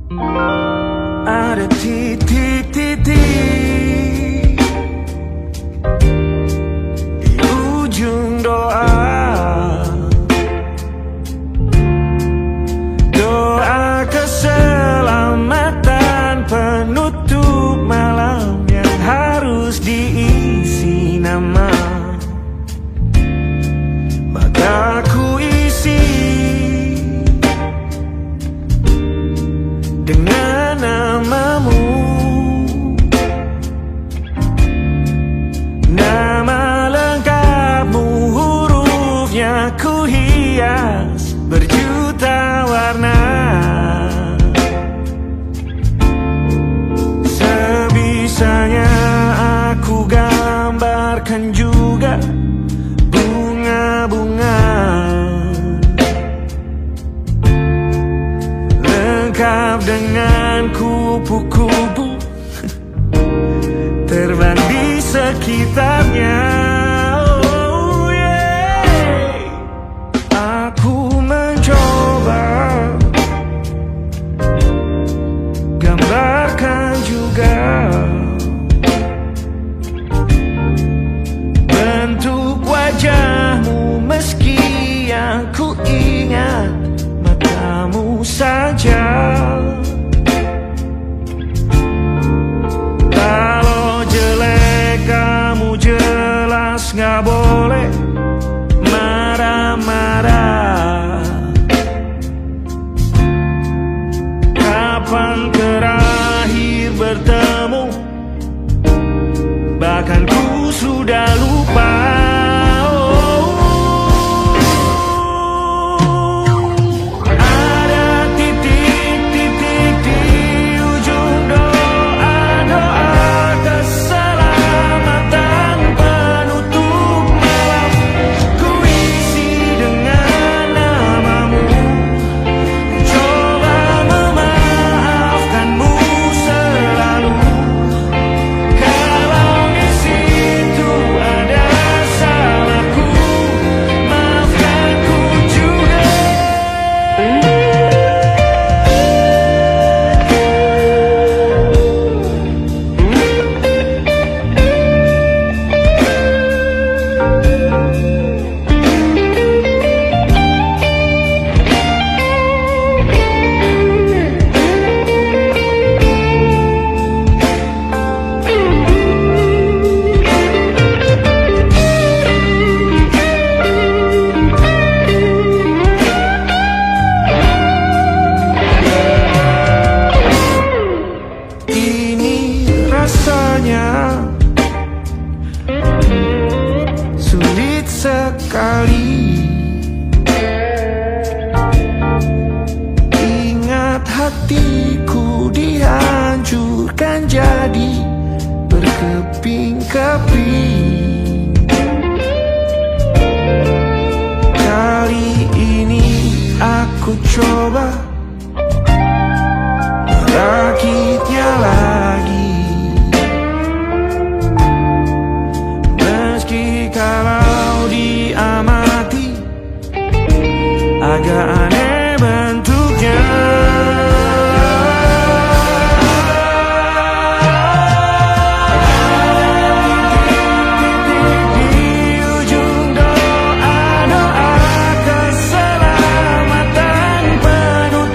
Ada titik-titik di ujung doa, doa keselamatan penutup malam yang harus diisi nama. Maka ku isi dengan namamu, nama lengkapmu, hurufnya ku hias berjuta warna. Sebisanya aku gambarkan juga bunga-bunga lengkap dengan kupu-kupu terbang di sekitarnya. Oh yeah. Aku mencoba gambarkan juga bentuk wajahmu, meski yang ku ingat matamu saja. Kalau jelek kamu jelas gak boleh marah-marah. Kapan terakhir bertemu, bahkan ku sudah lupa. Rasanya sulit sekali. Ingat hatiku dihancurkan jadi berkeping-keping. Kali ini aku coba merakitnya lagi. Kalau diamati agak aneh bentuknya. Di ujung doa, doa keselamatan penutup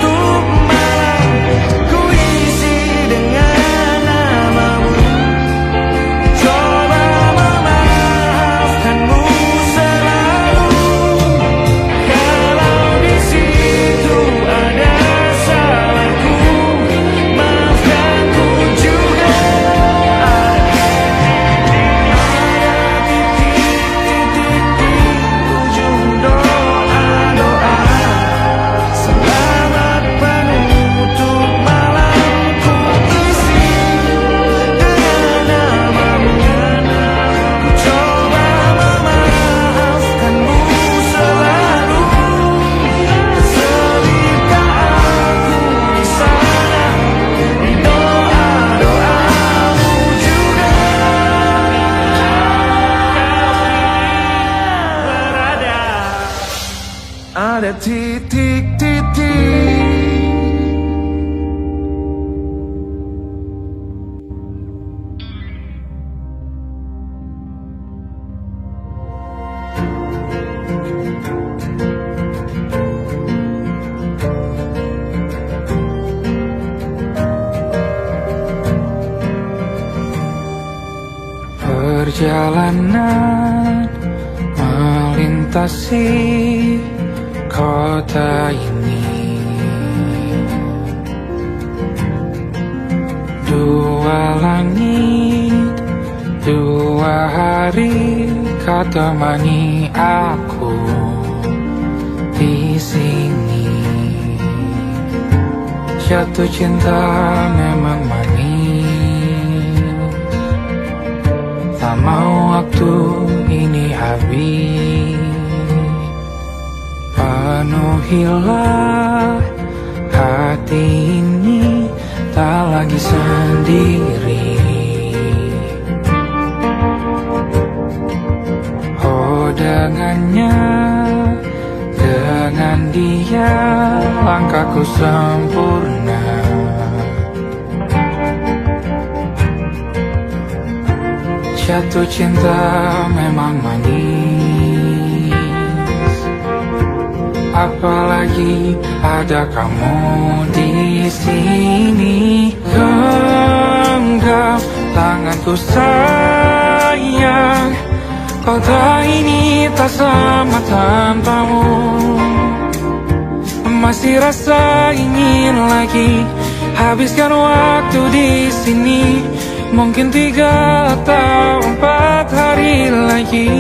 Perjalanan melintasi kota ini, dua langit, dua hari kau temani aku di sini. Jatuh cinta memang manis, tak mau waktu ini habis. Penuhilah hati ini, tak lagi sendiri. Oh dengannya, dengan dia langkahku sempurna. Jatuh cinta memang manis, apalagi ada kamu di sini. Genggam tanganku sayang, kota ini tak sama tanpamu. Masih rasa ingin lagi habiskan waktu di sini. Mungkin 3 atau 4 hari lagi.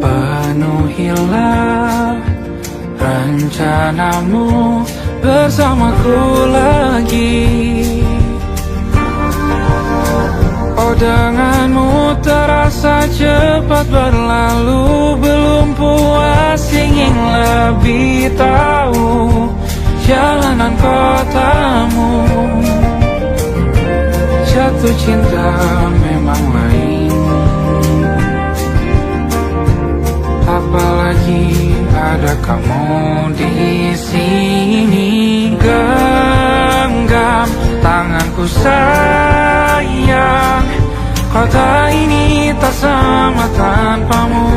Penuhilah rencanamu bersamaku lagi. Oh denganmu terasa cepat berlalu, belum puas ingin lebih tahu jalanan kotamu. Jatuh cinta memang lain, apalagi ada kamu di sini. Genggam tanganku sayang, kota ini tak sama tanpamu.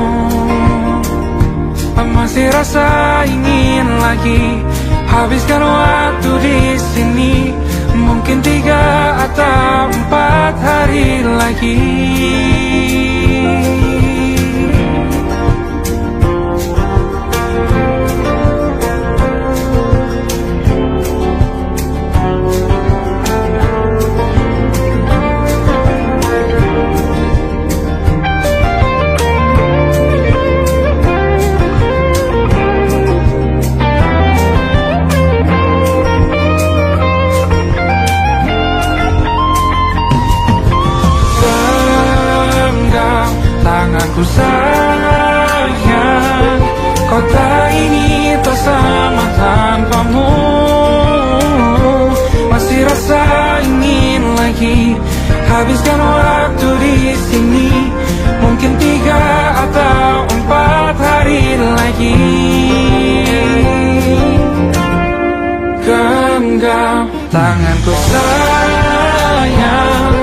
Masih rasa ingin lagi habiskan waktu di sini. Mungkin 3 atau 4 hari lagi. Tanganku sayang, kota ini tak sama tanpamu. Masih rasa ingin lagi habiskan waktu di sini. Mungkin 3 atau 4 hari lagi. Genggam tanganku sayang,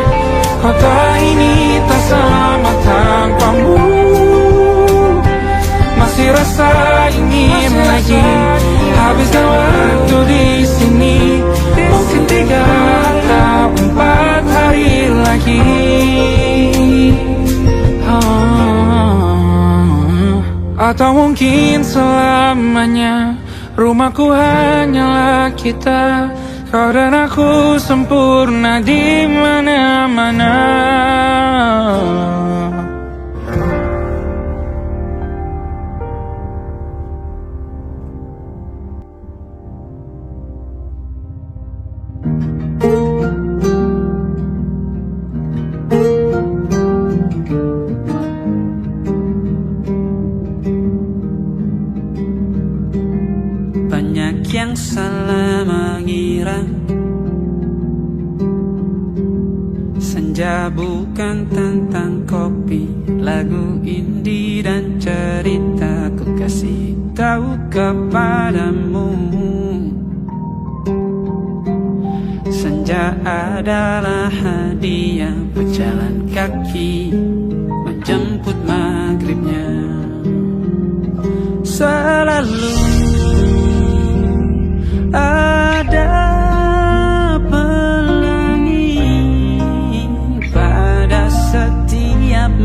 kota ini tak sama tanpamu. Masih rasa ingin lagi habiskan waktu di sini. Mungkin 3 atau 4 hari lagi. Atau mungkin selamanya. Rumahku hanyalah kita, kau dan aku sempurna di mana-mana. Banyak yang salah mengira senja bukan tentang kopi, lagu indie dan cerita. Ku kasih tahu kepadamu, senja adalah hadiah pejalan kaki menjemput maghribnya. Selalu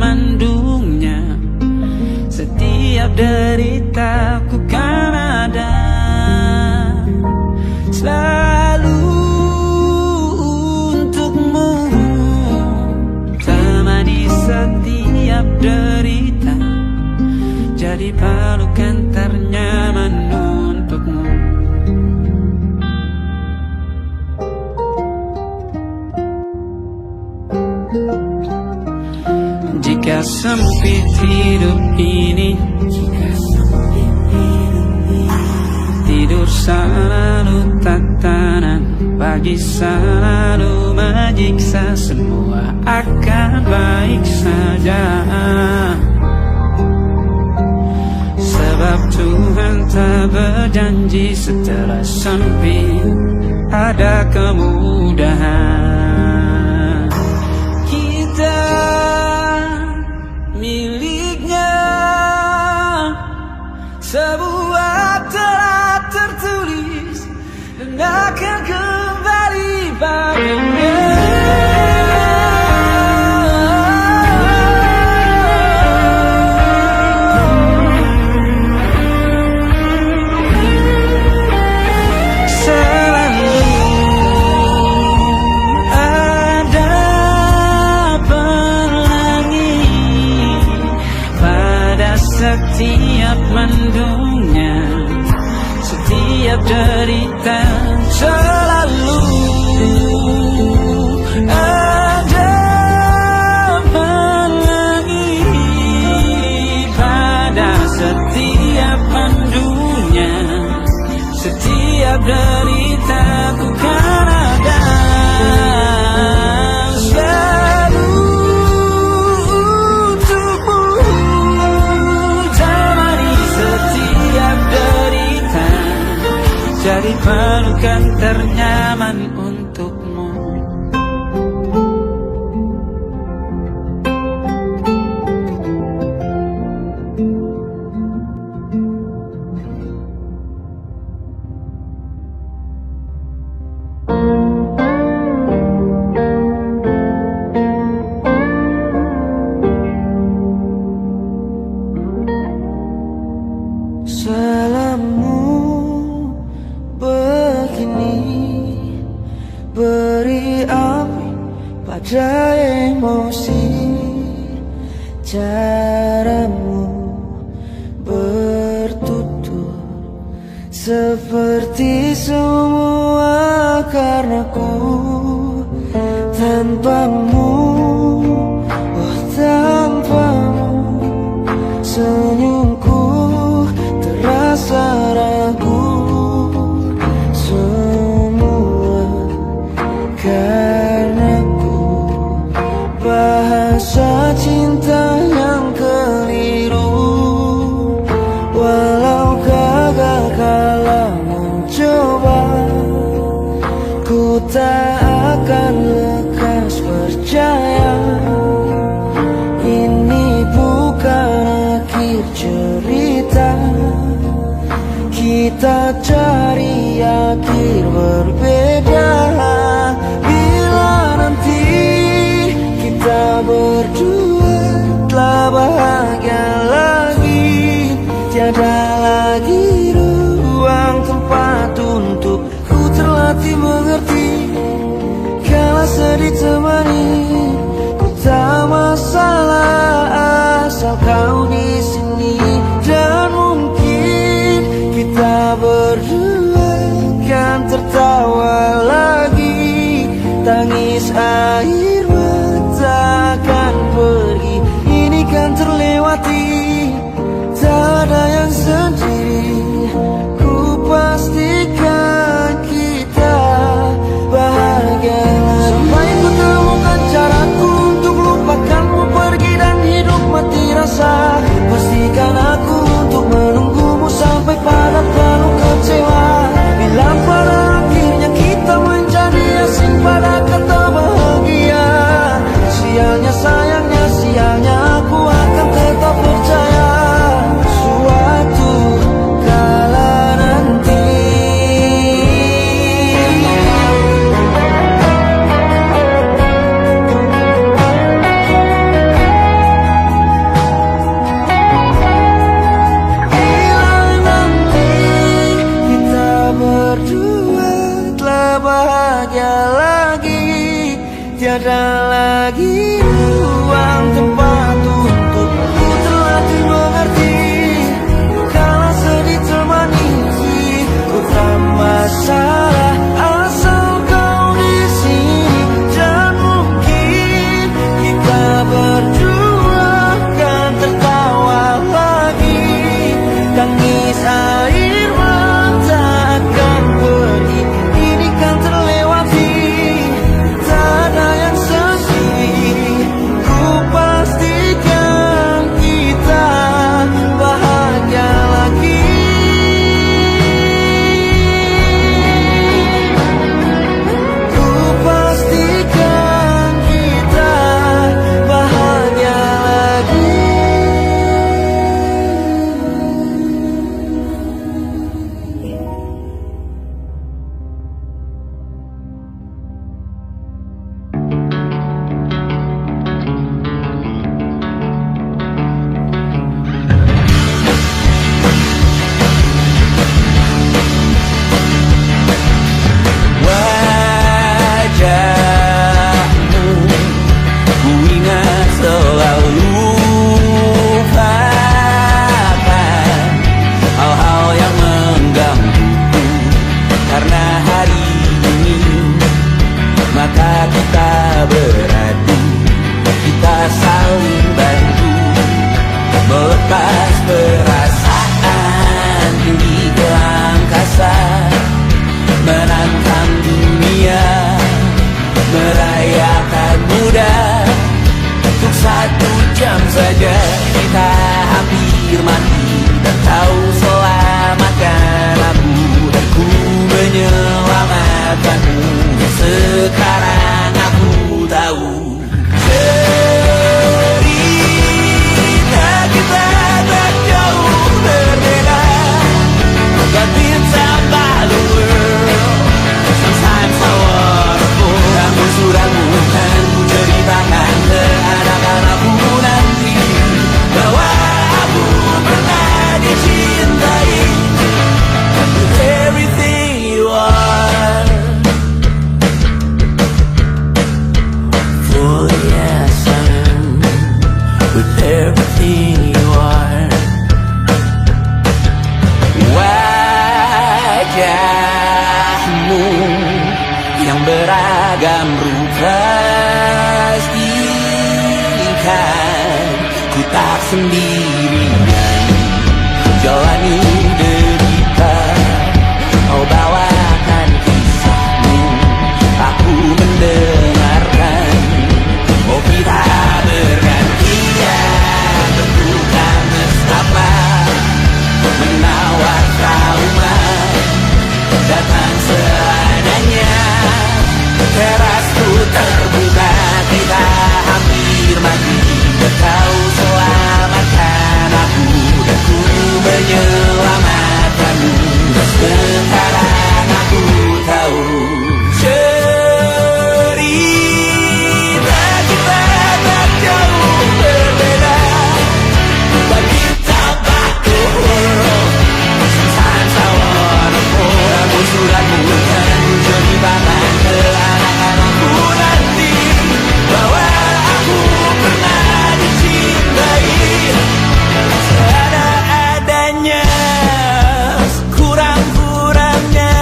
mendungnya. Setiap derita ku kan ada selalu untukmu, temani setiap derita, jadi pelukan ternyaman untukmu. Jika sempit hidup ini, tidur selalu tatanan, pagi selalu menyiksa, semua akan baik saja. Sebab Tuhan tak berjanji setelah sempit ada kemudahan. Kita miliknya sebuah telah tertulis dan akan kembali padanya. Setiap mendungnya, setiap derita, selalu ada pelangi. Pada setiap mendungnya, setiap derita ku kan ada jadi pelukan ternyaman untukmu. Salammu begini, beri api pada emosi. Caramu bertutur seperti semua karenaku. Tanpamu, oh tanpamu, senyumku terasa ragu. Karenaku bahasa cinta yang keliru, walau gagal kala mencoba, ku tak akan lekas percaya. Ini bukan akhir cerita, kita cari akhir berbeda. Kita berdua telah bahagia lagi, tiada lagi ruang tempat untuk ku terlatih mengerti. Kala sedih temani, ku tak masalah asal kau di sini. Dan mungkin kita berdua kan saja kita hampir mati, dan kau selamatkan aku, dan ku menyelamatkanmu. Sekarang aku tahu cerita kita tak jauh berbeda, but it's about the world. Sometimes I wanna fall. Ramu-ramu kan ku ceritakan ke anak-anakku nanti, bahwa aku pernah dicintai with everything you are. For yes I am, with everything you are. Wajahmu yang beragam rupa pastikan ku tak sendirian jalani derita. Kau bawakan kisahmu, aku mendengarkan. Oh kita bergantian, tentukan nestapa menawar trauma, datang seadanya. Terasku terbuka, kita hampir mati, dan kau selamatkan aku, dan ku menyelamatkanmu. Sekarang aku tahu cerita kita tak jauh berbeda, but it's about the world. Sometimes I wanna fall. Ramu-ramu kan ku ceritakan ke anak-anakku nanti, bahwa aku pernah dicintai seada-adanya, kurang-kurangnya.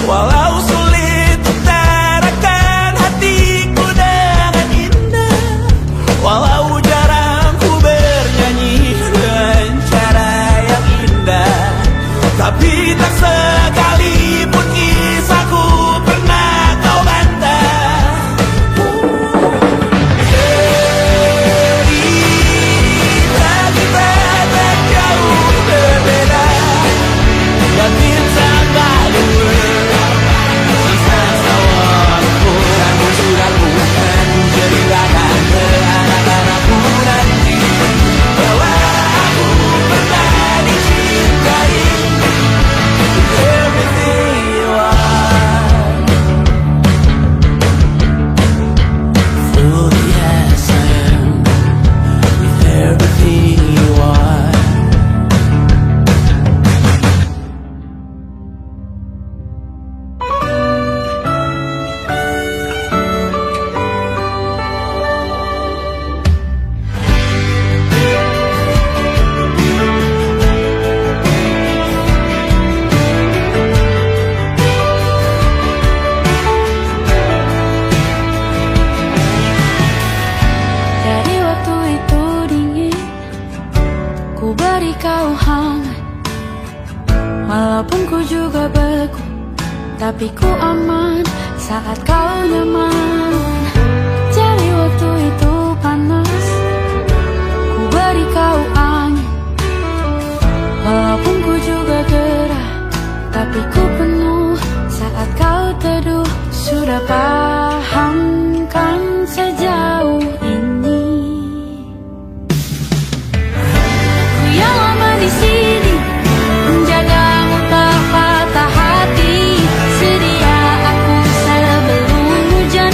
Walau sulit utarakan hatiku dengan indah, walau jarang ku bernyanyi dengan cara yang indah, tapi tak sekalipun kisahku pernah kau bantah. Cerita kita tak jauh berbeda, but it's about the world. Sometimes I wanna fall. Ramu-ramu kan ku ceritakan ke anak-anakku nanti, bahwa aku pernah dicintai with everything you are. For yes I am, with everything you are. Dari waktu itu dingin, ku beri kau hangat. Walaupun ku juga beku, tapi ku aman saat kau nyaman. Dari waktu itu panas, ku beri kau angin. Walaupun ku juga gerah, tapi ku penuh saat kau teduh. Sudah paham kan sejauh ini, ku yang lama di sini menjagamu tak patah hati. Sedia aku sebelum hujan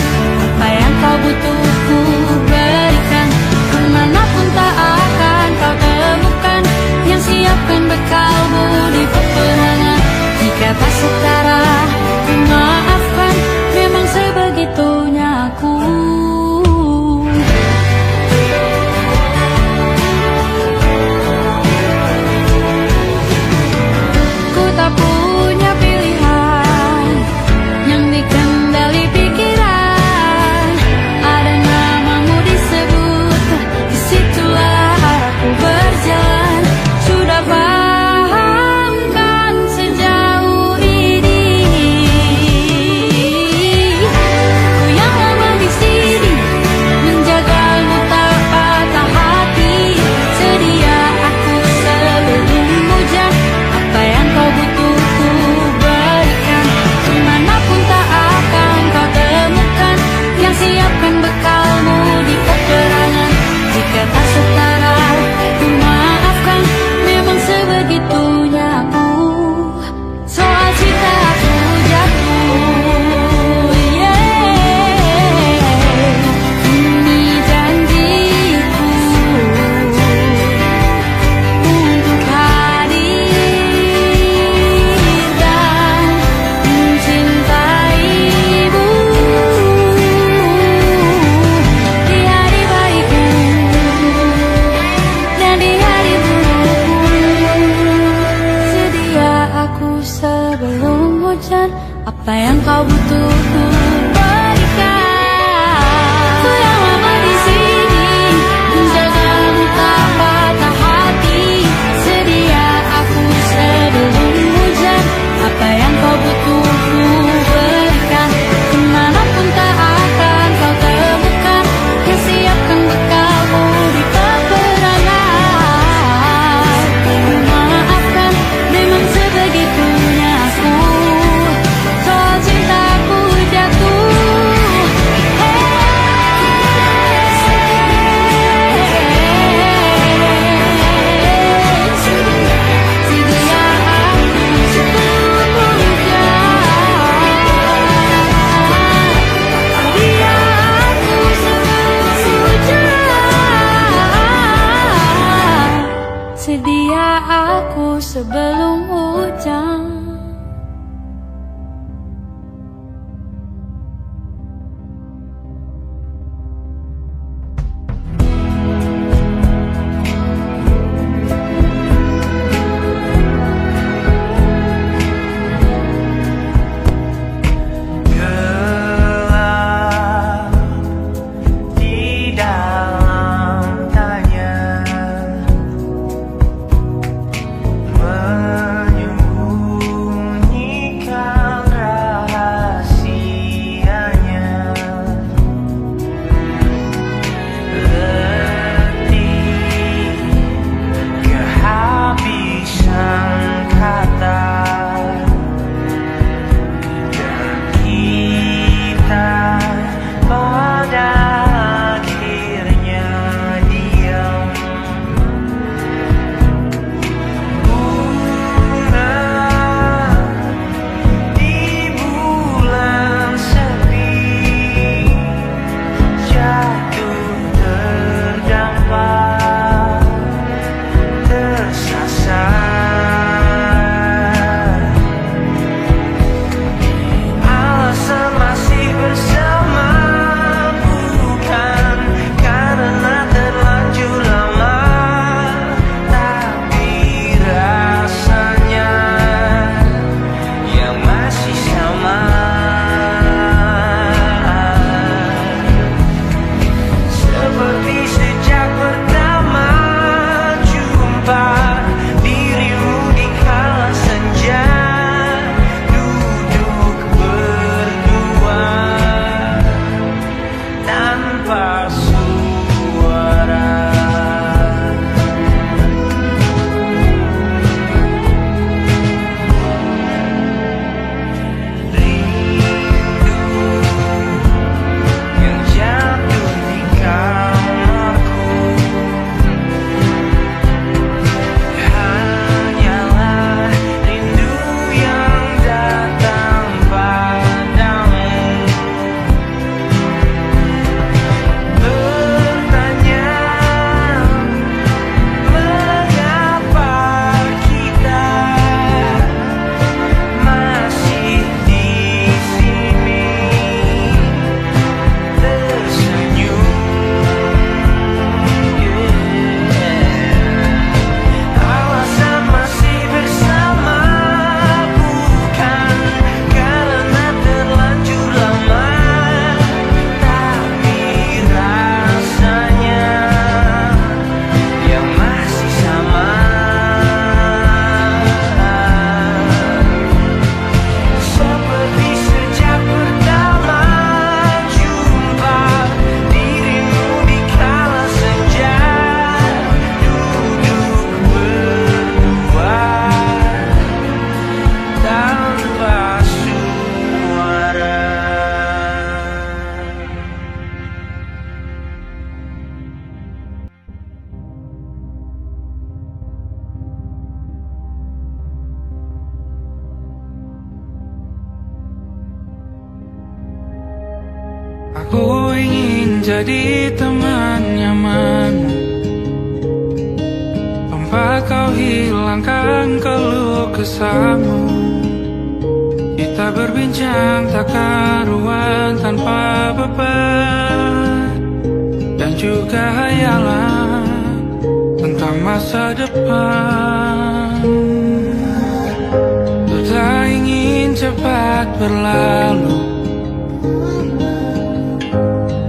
aku sebelum hujan. Aku ingin jadi teman nyamanmu, tempat kau hilangkan keluh kesahmu. Kita berbincang tak karuan tanpa beban, dan juga hayalan tentang masa depan. Ku tak ingin cepat berlalu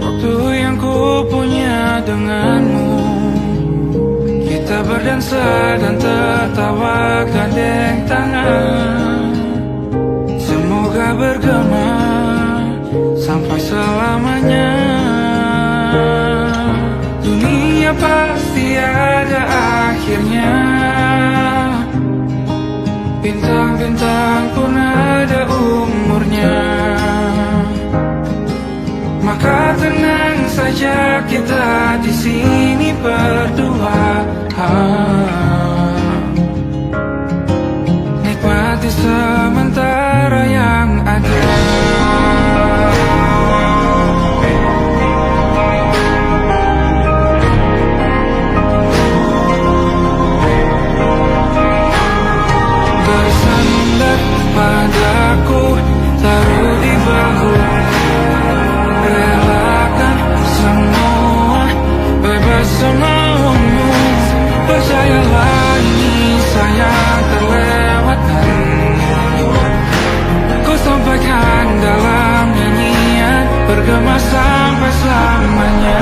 waktu yang ku punya denganmu. Kita berdansa dan tertawa gandeng tangan, semoga bergema sampai selamanya. Dunia pasti ada akhirnya, bintang-bintang pun ada umurnya. Maka tenang saja kita di sini berdua, nikmati sementara yang ada. masa yang terlewatkan ku sampaikan dalam nyanyian bergema sampai selamanya.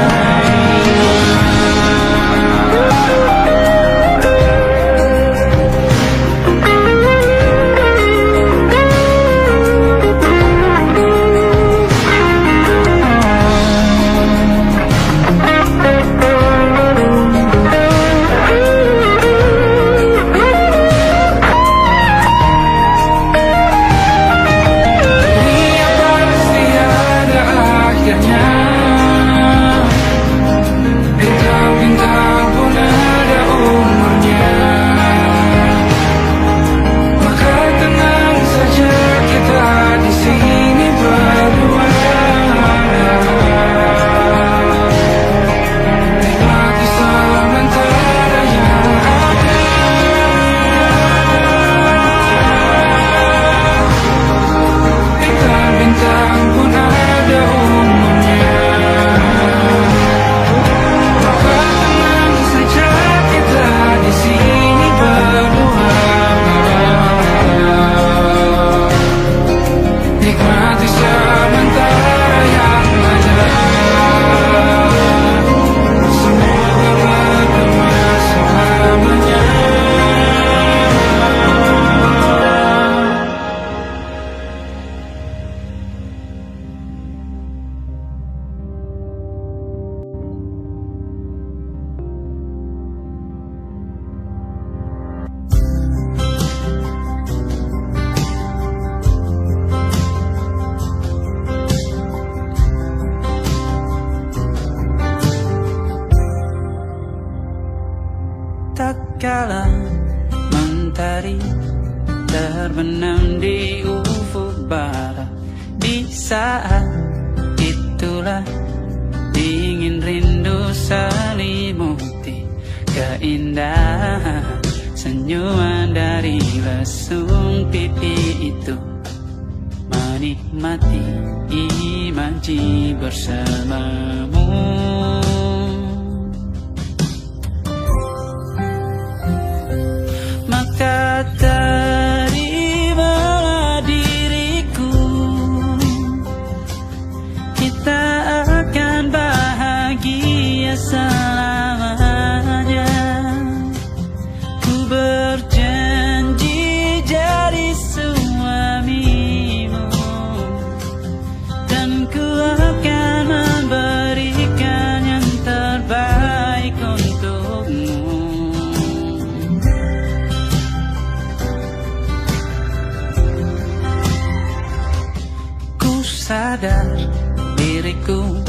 Tak kala mentari terbenam di ufuk barat, di saat itulah dingin rindu selimuti keindahan senyuman dari lesung pipi itu, menikmati imaji bersamamu. Maka terimalah diriku, kita akan bahagia selamanya. Ku berjanji jadi suamimu, dan ku akan memberikan yang terbaik untukmu. Sadar diriku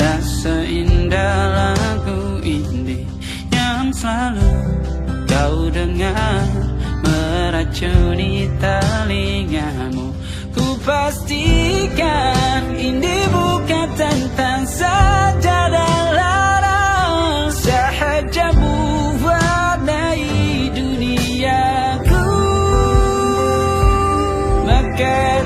tak seindah lagu ini yang selalu kau dengar meracuni telingamu. Ku pastikan ini bukan tentang sajadah larang, sahaja mewarnai duniaku. Maka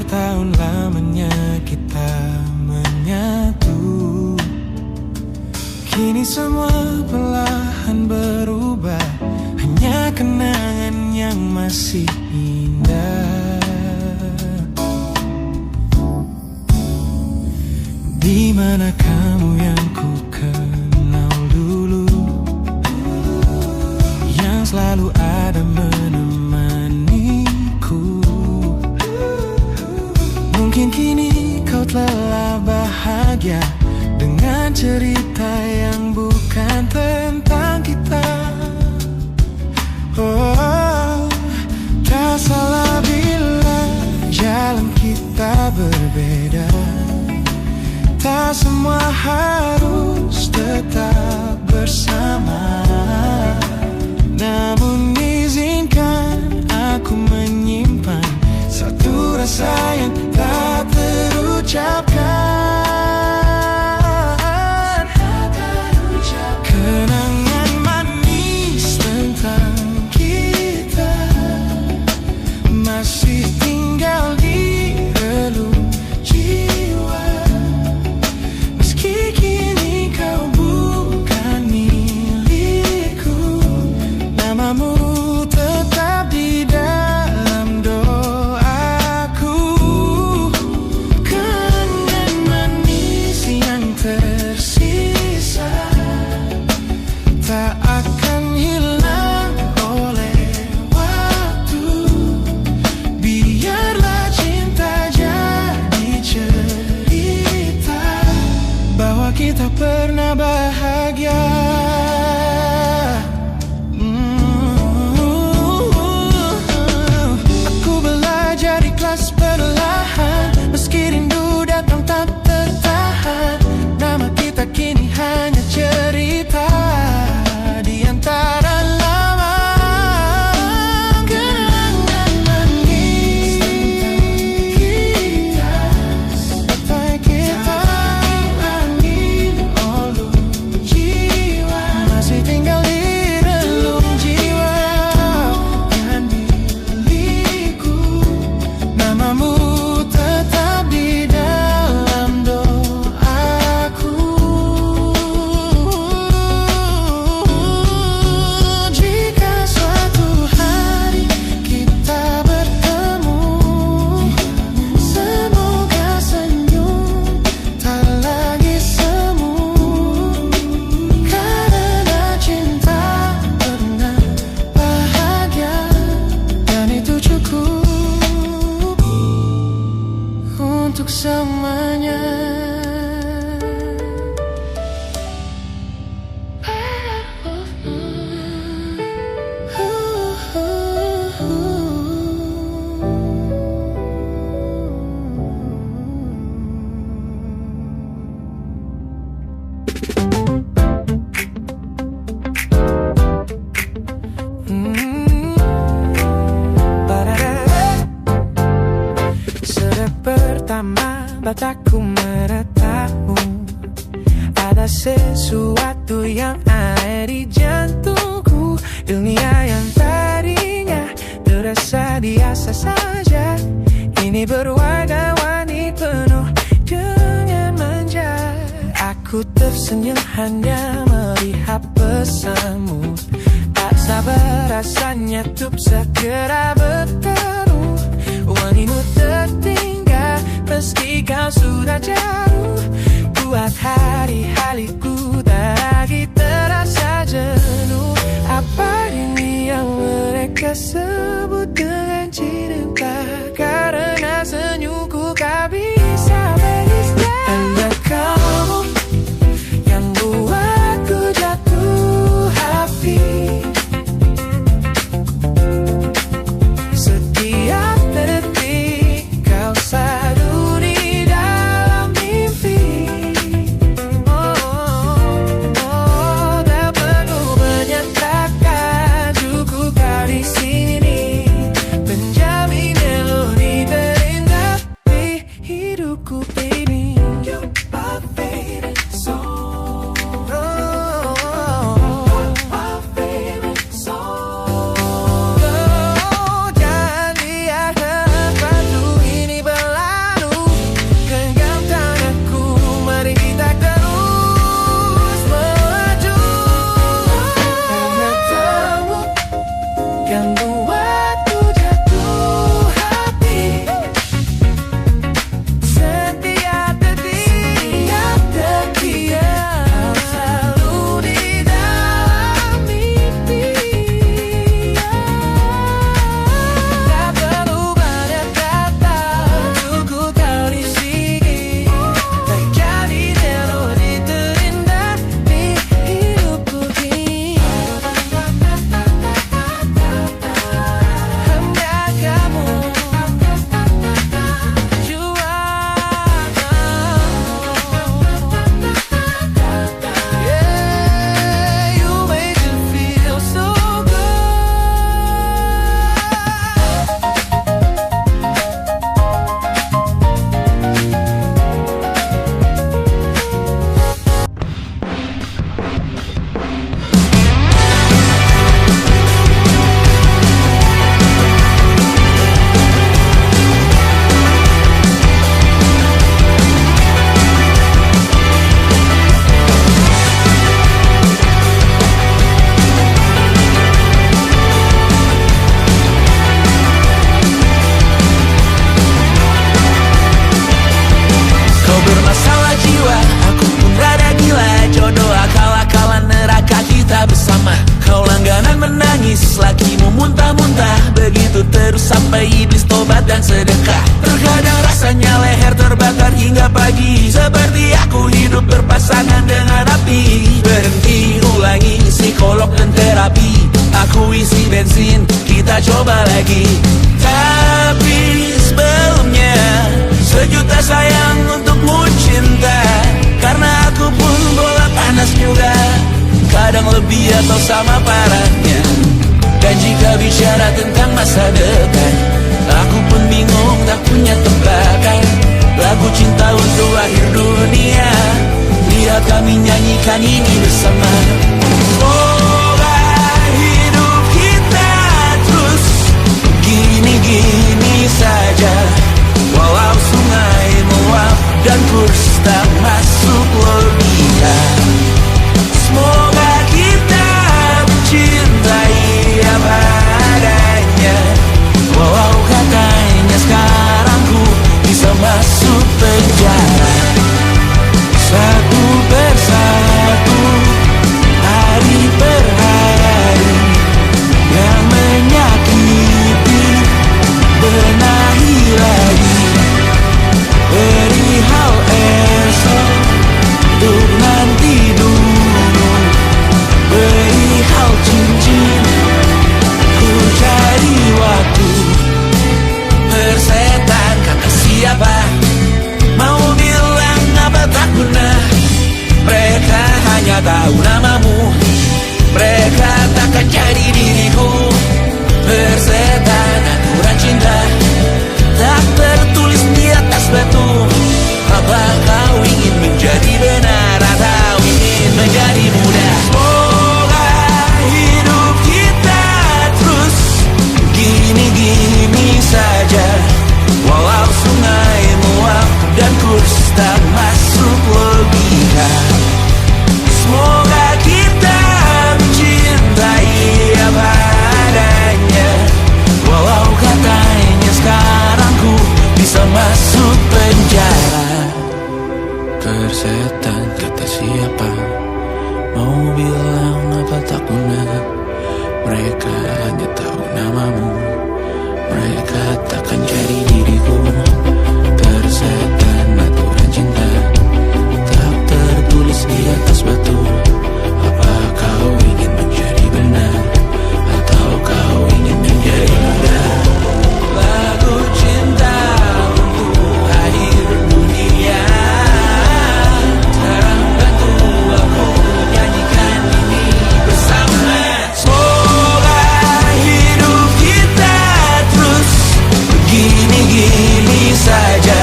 Bertahun lamanya kita menyatu. Kini semua perlahan berubah, hanya kenangan yang masih indah. Di mana kamu yang ku kenal dulu, yang selalu ada menemaniku. Mungkin kini kau telah bahagia dengan cerita yang bukan tentang kita. Oh, tak salah bila jalan kita berbeda. Tak semua harus tetap bersama. Namun izinkan aku menyimpan satu rasa yang tak terucapkan. Kenangan manis tentang kita masih tinggal di relung jiwa. Meski kini kau bukan milikku, namamu tetap di dalam doaku. Kenangan manis yang tersisa tak akan hilang oleh waktu. Biarlah cinta jadi cerita bahwa kita pernah bahagia. Aku belajar ikhlas perlahan, meski rindu datang tak tertahan. Nama kita kini hanya cerita di antara lama. Kenangan manis tentang kita, bagai kita angin olung jiwa, masih tinggal di relung jiwa. Jangan milikku, namamu tetap di dalam doaku. Jika suatu hari kita bertemu, semoga senyum tak lagi semu. Karena cinta pernah bahagia, dan itu cukup untuk selamanya. Sejak pertama mataku meratamu, ada sesuatu yang ada di jantungku. Dunia yang tadinya terasa biasa saja, kini berwarna-warni penuh dengan manja. Aku tersenyum hanya melihat pesanmu, tak sabar rasanya untuk segera bertemu. Wangimu tertinggal meski kau sudah jauh, buat hari-hariku tak lagi terasa jenuh. Apa ini yang mereka sebut dengan cinta? Karena senyumku kau bisa beristirahat. Hanya kamu yang buatku jatuh hati. Setiap detik kau selalu di dalam mimpi. Tak perlu menyatakan cukup kau di sini, menjamin melodi terindah di hidupku, baby. You are favorite song. My favorite song. Jangan biarkan batu ini berlalu. hingga pagi, seperti aku hidup berpasangan dengan api. Berhenti, ulangi psikolog dan terapi. Aku isi bensin, kita coba lagi. Tapi sebelumnya, sejuta sayang untukmu cinta. Karena aku pun bola panas juga, kadang lebih atau sama parahnya. Dan jika bicara tentang masa depan, aku pun bingung tak punya tebakan. Lagu cinta untuk akhir dunia, lihat kami nyanyikan ini bersama. Semoga hidup kita terus gini-gini saja, walau sungai meluap dan kurs tak masuk logika. Semoga kita mencintai apa adanya, walau katanya sekarang ku bisa masuk penjara. Satu persatu, hari per hari, yang menyakiti benahi lagi. Perihal esok, untuk nanti dulu. Perihal cincin, ku cari waktu. Persetan kata siapa, mau bilang apa tak guna. Mereka hanya tahu namamu, mereka takkan jadi diriku. Persetan aturan cinta, tak tertulis di atas batu. Apa kau ingin menjadi benar atau ingin menjadi muda? Semoga hidup kita terus gini-gini saja, walau sungai meluap dan kurs tak masuk logika. Semoga kita mencintai apa adanya, walau katanya sekarang ku bisa masuk penjara. Persetan kata siapa, mau bilang apa tak guna. Mereka hanya tahu namamu, mereka takkan jadi diriku. Persetan aturan cinta, tak tertulis di atas batu. Apa kau ingin menjadi benar atau kau ingin menjadi muda? Lagu cinta untuk akhir dunia, sekarang bantu aku nyanyikan ini bersama. Semoga hidup kita terus begini-gini saja,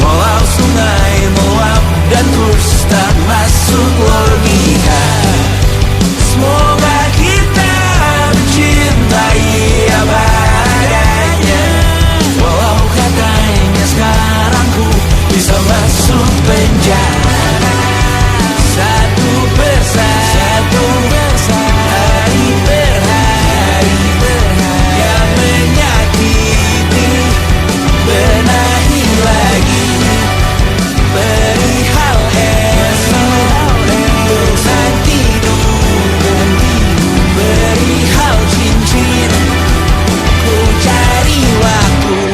walau sungai meluap dan kurs tak masuk logika. Semoga kita mencintai apa adanya, walau katanya sekarang ku bisa masuk penjara. Satu persatu, hari per hari, yang menyakiti benahi lagi. Perihal esok, untuk nanti dulu. Perihal cincin, ku cari waktu.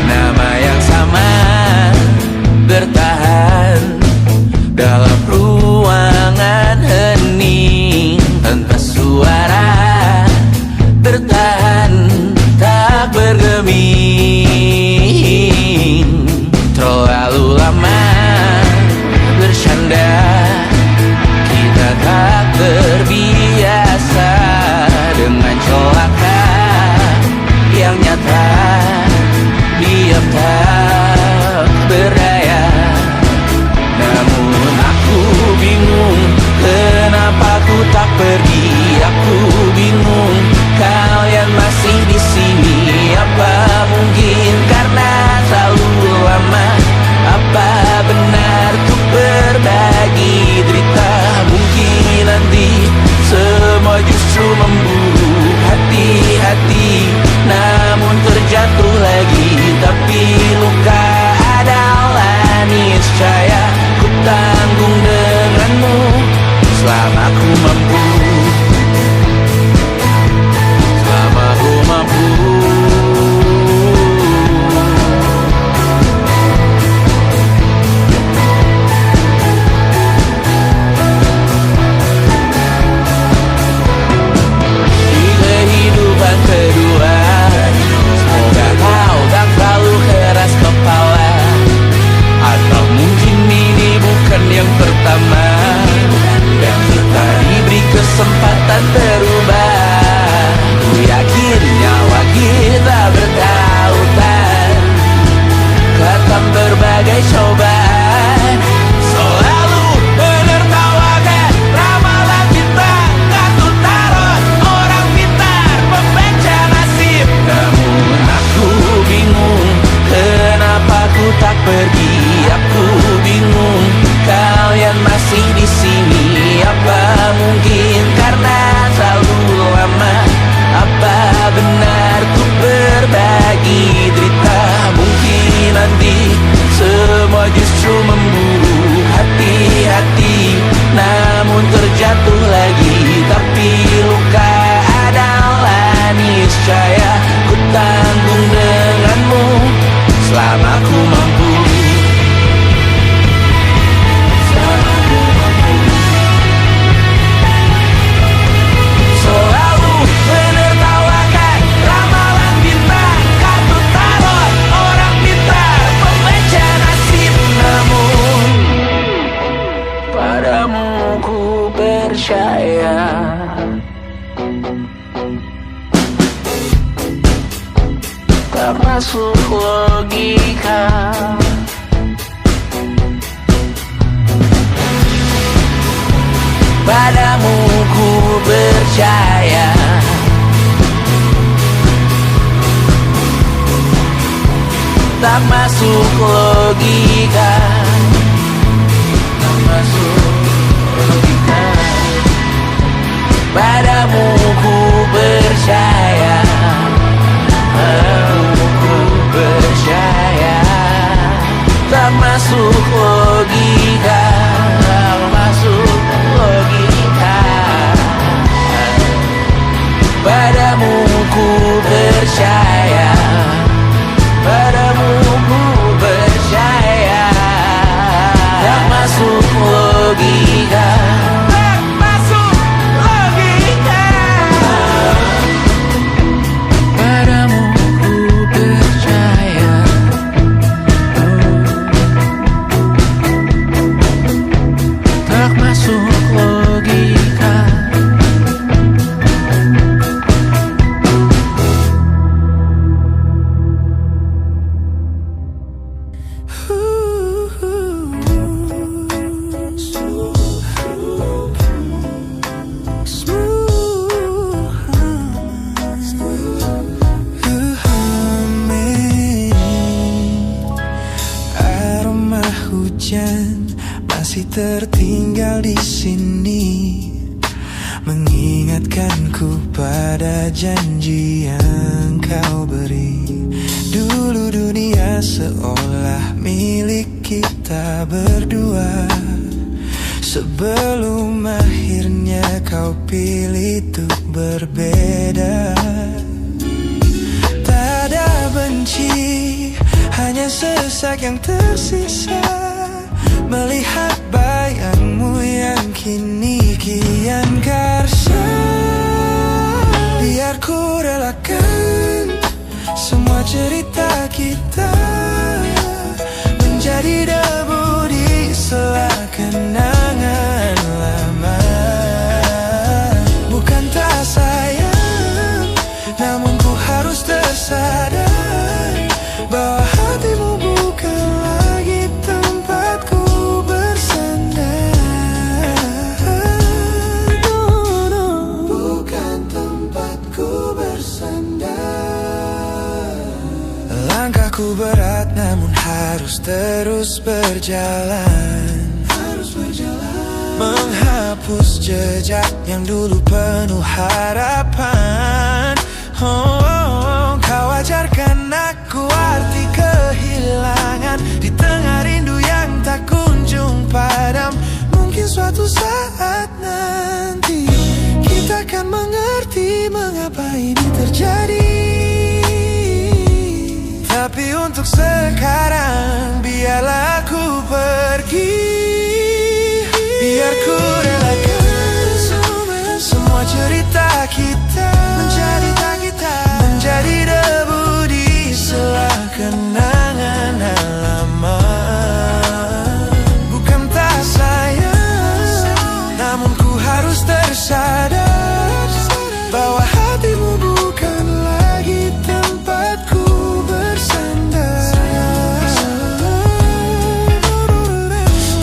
Nama yang sama bertahan dalam ruangan hening tanpa suara, bertahan tak bergeming. Terlalu lama bersandar, kita tak terbiasa dengan celaka yang nyata. Diam tak berdaya, namun aku bingung kenapa ku tak pergi. Aku bingung kalian masih di sini. tak masuk logika. Padamu ku percaya, tak masuk logika, tak masuk logika. Padamu ku percaya, padamu ku percaya, tak masuk logika, tak masuk logika. Padamu ku percaya, padamu ku percaya, tak masuk logika, tak masuk logika. Padamu ku percaya, tak masuk logika. Aroma hujan masih tertinggal di sini, mengingatkanku pada janji yang kau beri. Dulu dunia seolah milik kita berdua, sebelum akhirnya kau pilih untuk berbeda. Tak ada benci, hanya sesak yang tersisa, melihat bayangmu yang kini kian karsa. Biar ku relakan semua cerita kita menjadi debu di sela kenangan lama. Bukan tak sayang, namun ku harus tersadar bahwa hatimu bukan lagi tempatku bersandar. Bukan tempatku bersandar. Langkahku berat namun harus terus berjalan, menghapus jejak yang dulu penuh harapan. Kau ajarkan aku arti kehilangan di tengah rindu yang tak kunjung padam. Mungkin suatu saat nanti kita akan mengerti mengapa ini terjadi. Tapi untuk sekarang biarlah aku pergi. Biar ku relakan semua cerita kita menjadi debu di sela kenangan lama. Bukan tak sayang, namun ku harus tersadar bahwa hatimu bukan lagi tempatku bersandar.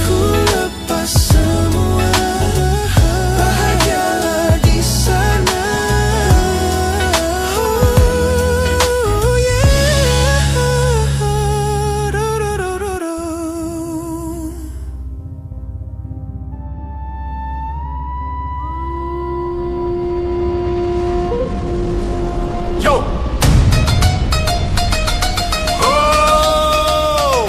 Ku lepas semua, bahagialah di sana. Oh yeah. Yo! Oh!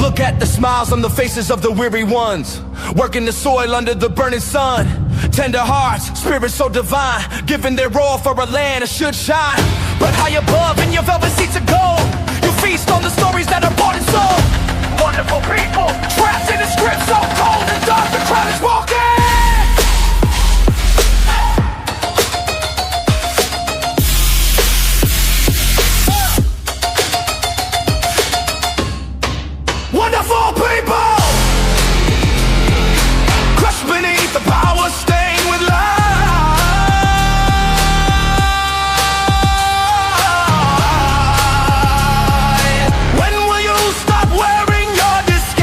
Look at the smiles on the faces of the weary ones, working the soil under the burning sun. Tender hearts, spirits so divine, giving their all for a land that should shine. But high above in your velvet seats of gold, you feast on the stories that are bought and sold. Wonderful people, trapped in a script so cold. Wonderful people, crushed beneath the power stained with lies. When will you stop wearing your disguise?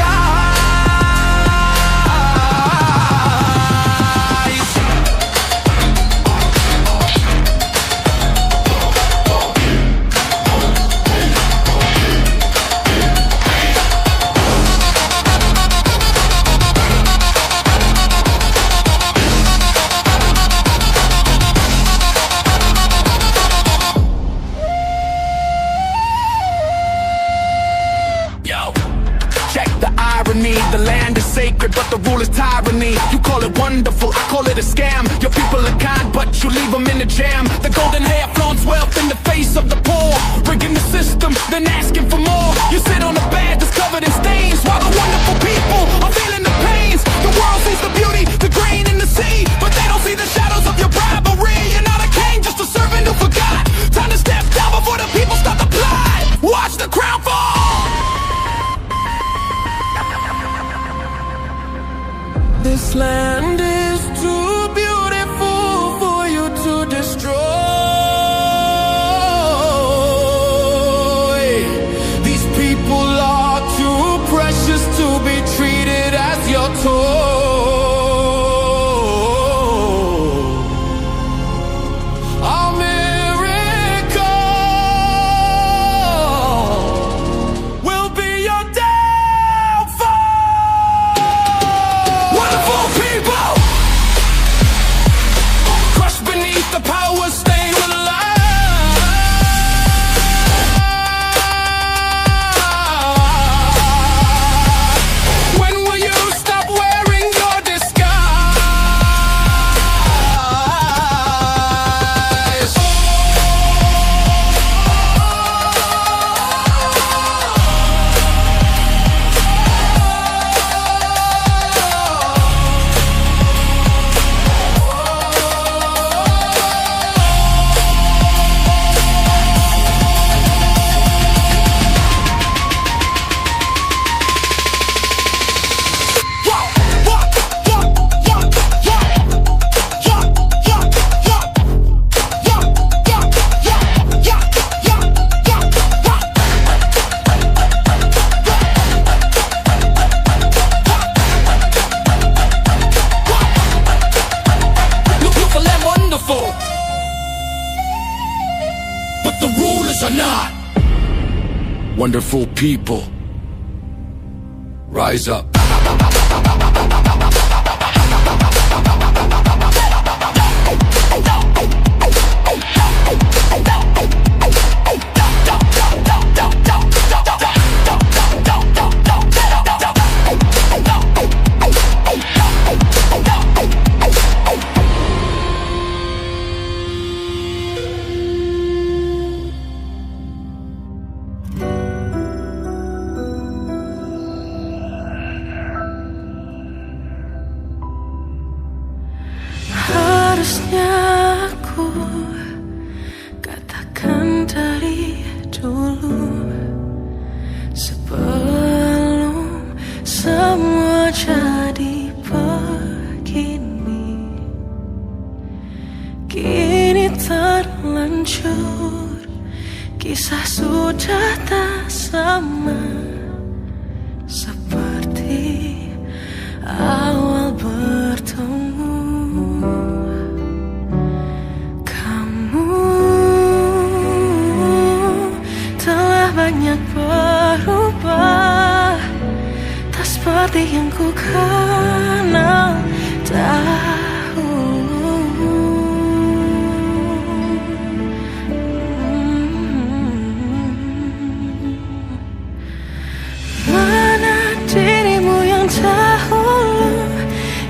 Yo, check the irony. The land is sacred, but the rule is tyranny. You call it wonderful, I call it a scam. Your people are kind, but you leave them in the jam. The golden hair flaunts wealth in the face of the poor, rigging the system, then asking for more. You sit on a bed that's covered in stains, while the wonderful people are feeling the pains. The world sees the beauty, the grain in the sea, but they don't see the shadows of your bribery. You're not a king, just a servant who forgot. Time to step down before the people start to plot. Watch the crown fall. This land is too beautiful for you to destroy. These people are too precious to be treated as your toy. A miracle will be your downfall. Wonderful people, crushed beneath the power stained with lies. When will you stop wearing your disguise? Beautiful and wonderful, but the rulers are not. Wonderful people, rise up. Harusnya aku katakan dari dulu, sebelum semua jadi begini. Kini terlanjur, kisah sudah tak sama seperti awal bertemu. Banyak berubah, tak seperti yang ku kenal dahulu. Mana dirimu yang dahulu,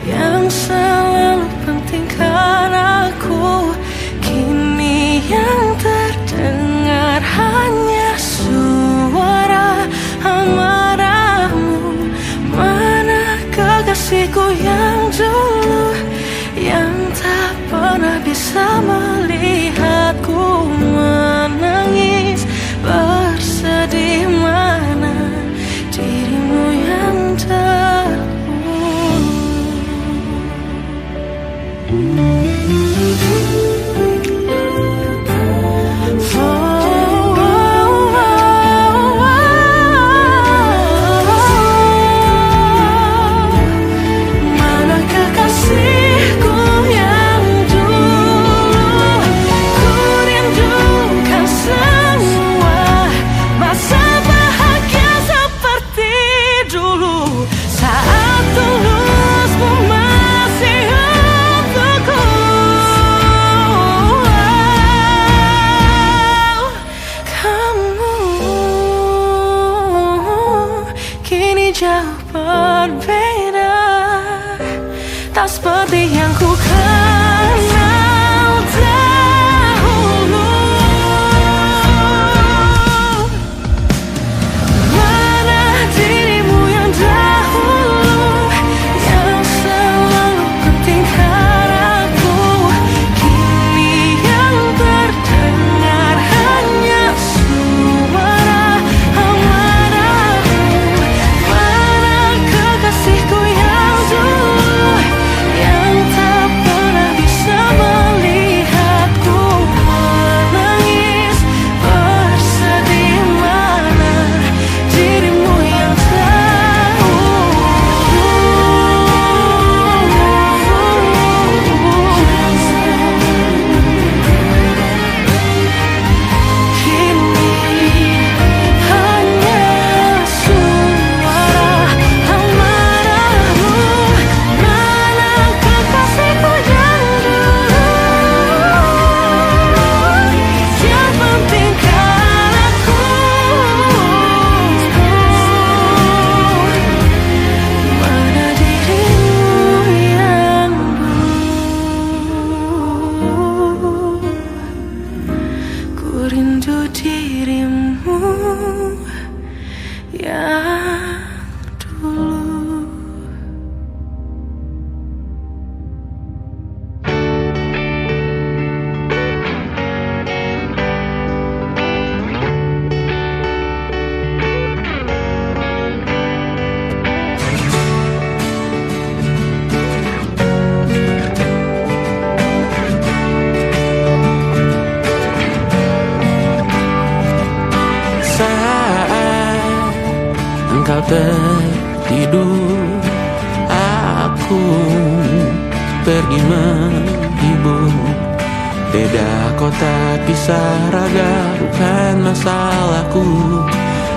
yang selalu pentingkan aku, kini yang terdengar hanya suara amarahmu. Mana kekasihku yang dulu, yang tak pernah bisa melihatku menangis bersedih. Mana dirimu yang jauh berbeda, tak seperti yang ku kenal dahulu. Mana dirimu yang dahulu, yang selalu penting harapku, kini yang terdengar hanya suara amarahmu. Mana kekasihku yang dulu, yang tak pernah bisa melihatku menangis bersedih. Mana dirimu yang tahu, kini hanya suara amarahmu. Mana kekasihku yang dulu, yang penting kan aku. Mana dirimu yang dulu, ku rindu dirimu yang dulu. Saat engkau tertidur, aku pergi menghibur. Beda kota pisah raga bukan masalahku.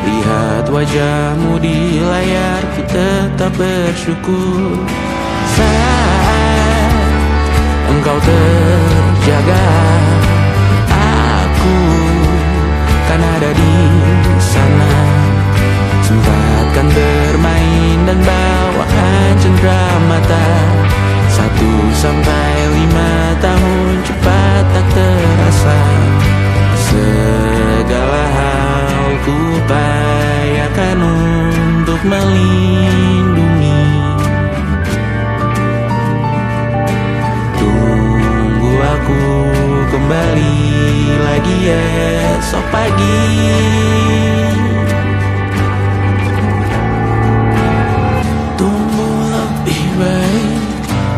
Lihat wajahmu di layar, ku tetap bersyukur. Saat engkau terjaga, aku kan ada di sana. Sempatkan bermain dan bawaan cenderamata. 1-5 tahun cepat tak terasa. Segala hal ku upayakan untuk melindungi. Tunggu aku kembali lagi esok pagi. Tumbuh lebih baik,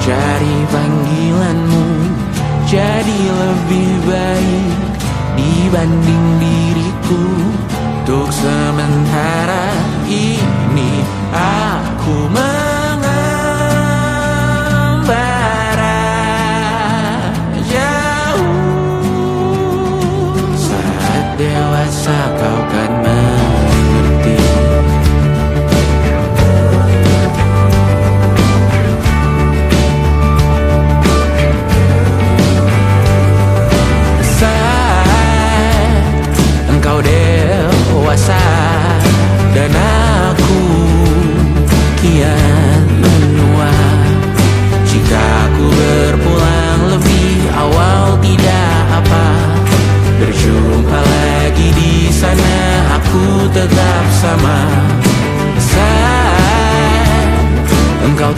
cari panggilanmu, jadi lebih baik dibanding diriku. Untuk sementara ini aku mengembara jauh. Saat dewasa kau kan mengerti. Saat engkau dewasa dan aku kian menua. Jika aku berpulang lebih awal tidak apa. Berjumpa lagi di sana, aku tetap sama. Saat engkau